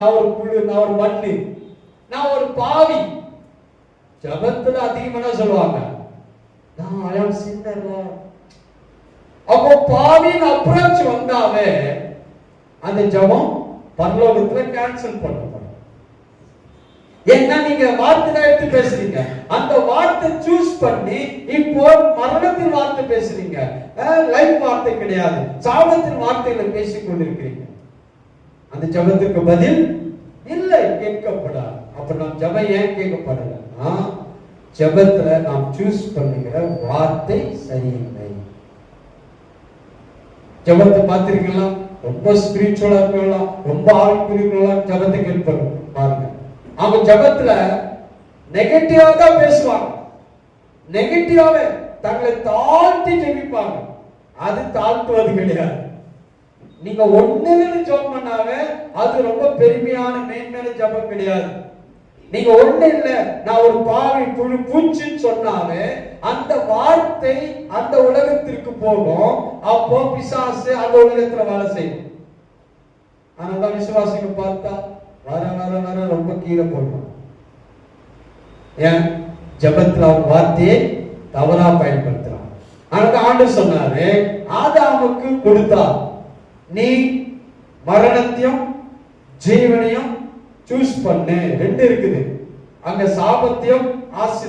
நான் ஒரு புழு, நான் ஒரு மண்ணு, நான் ஒரு பாவி. ஜபத்துல அதிகமான சொல்லுவாங்க, நான் அயம் சின்னர்ல. அப்போ பாவின் அப்ரோச் வந்தாவே அந்த ஜபம் பரலோகத்துல கேன்சல் பண்ணப்படும். ஏன்னா நீங்க வார்த்தை தான் எடுத்து பேசுறீங்க, அந்த வார்த்தை சூஸ் பண்ணி இப்போ மரணத்தின் வார்த்தை பேசுறீங்க, லைஃப் வார்த்தை கிடையாது, சாபத்தின் வார்த்தைகளை பேசிக் கொண்டிருக்கிறீங்க. அந்த ஜபத்துக்கு பதில் இல்லை, கேட்கப்படாது. அப்ப நாம் ஜபம் ஏன் கேட்கப்படலைன்னா ஜபத்துல நாம் சூஸ் பண்ணுகிற வார்த்தை சரியில்லை. ஜபத்தை பார்த்திருக்கீங்களா? ரொம்ப ஸ்பிரிச்சுவலா இருக்கலாம், ரொம்ப ஆவிக்குரியவங்களா ஜபத்தை கேட்பாங்க பாருங்க. அவங்க ஜபத்துல நெகட்டிவா தான் பேசுவாங்க, நெகட்டிவாவே தங்களை தாழ்த்தி ஜெபிப்பாங்க. அது தாழ்த்துவது கிடையாது. நீங்க ஒண்ணுன்னு ஜெபம் பண்ணாவே அது ரொம்ப பெருமையான மேன்மையான ஜபம் கிடையாது. நீங்க ஒண்ணு இல்ல, நான் ஒரு பாவி புழு பூச்சின்னு சொன்னாவே அந்த வார்த்தை அந்த உலகத்திற்கு போகும். அப்போ பிசாசு அந்த உலகத்துல வேலை செய்யும். ஆனாதான் விசுவாசிகள் பார்த்தா வர வர வர ரொம்ப கீழே போடுவான். ஏன்? ஜபத்துல அவங்க வார்த்தையை தவறா பயன்படுத்துறான். ஆனா ஆண்டவர் சொன்னாரு, ஆதாமுக்கு கொடுத்தா நீ மரணத்தையும் ஜீவனையும் சூஸ் பண்ணு. ரெண்டு இருக்குது அங்க, சாபத்தையும் ஆசீர்வாதத்தையும்.